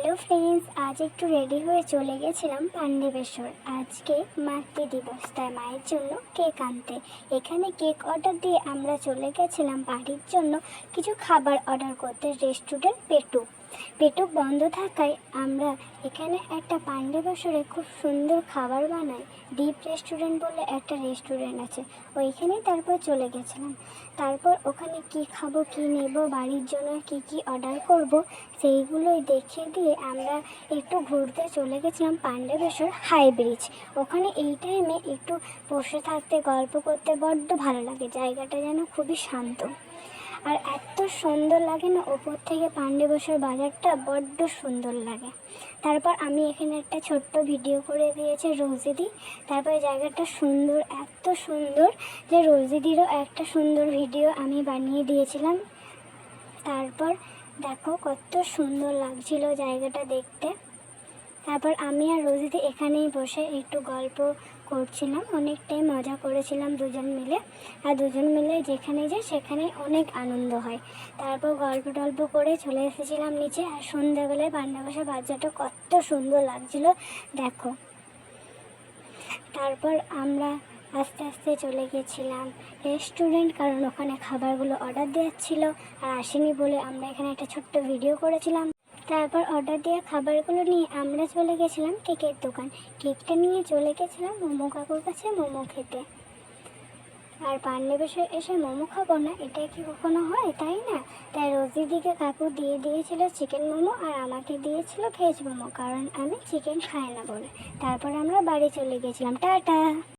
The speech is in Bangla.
হ্যালো ফ্রেন্ডস, আজ একটু রেডি হয়ে চলে গেছিলাম পাণ্ডবেশ্বর। আজকে মাতৃদিবস, তাই মায়ের জন্য কেক আনতে। এখানে কেক অর্ডার দিয়ে আমরা চলে গেছিলাম বাড়ির জন্য কিছু খাবার অর্ডার করতে রেস্টুরেন্ট পেটুক বন্ধ থাকায় আমরা এখানে একটা পাণ্ডবেশ্বরে খুব সুন্দর খাবার বানায় দীপ রেস্টুরেন্ট বলে একটা রেস্টুরেন্ট আছে, ওইখানেই তারপর চলে গেছিলাম। তারপর ওখানে কি খাবো, কি নেব, বাড়ির জন্য কি অর্ডার করব, সেইগুলোই দেখিয়ে দিয়ে আমরা একটু ঘুরতে চলে গেছিলাম পাণ্ডবেশ্বর হাই ব্রিজ। ওখানে এই টাইমে একটু বসে থাকতে গল্প করতে বড্ড ভালো লাগে, জায়গাটা যেন খুবই শান্ত আর এত সুন্দর লাগে না, ওপর থেকে পাণ্ডবেশ্বর বাজারটা বড্ড সুন্দর লাগে। তারপর আমি এখানে একটা ছোট্ট ভিডিও করে দিয়েছি রোজিদি। তারপর জায়গাটা সুন্দর, এত সুন্দর যে রোজিদিরও একটা সুন্দর ভিডিও আমি বানিয়ে দিয়েছিলাম। তারপর দেখো কত সুন্দর লাগছিল জায়গাটা দেখতে। তারপর আমি আর রোজিদি এখানেই বসে একটু গল্প করছিলাম, অনেকটাই মজা করেছিলাম দুজন মিলে। আর দুজন মিলে যেখানে যাই সেখানে অনেক আনন্দ হয়। তারপর গল্প করে চলে এসেছিলাম নিচে। আর সন্ধ্যাবেলায় পাণ্ডবেশ্বর বাজারটা কত সুন্দর লাগছিল দেখো। তারপর আমরা আস্তে আস্তে চলে গেছিলাম রেস্টুরেন্ট, কারণ ওখানে খাবারগুলো অর্ডার দেওয়ার ছিল আর আসেনি বলে আমরা এখানে একটা ছোট্ট ভিডিও করেছিলাম। তারপর অর্ডার দেওয়া খাবারগুলো নিয়ে আমরা চলে গেছিলাম কেকের দোকান। কেকটা নিয়ে চলে গেছিলাম মোমো কাকুর কাছে মোমো খেতে। আর পাণ্ডবেশ্বর এসে মোমো খাবো না, এটা কি কখনো হয়, তাই না? তাই রোজিদিকে কাকু দিয়ে দিয়েছিল চিকেন মোমো আর আমাকে দিয়েছিল ভেজ মোমো, কারণ আমি চিকেন খাই না বলে। তারপর আমরা বাড়ি চলে গেছিলাম। টাটা।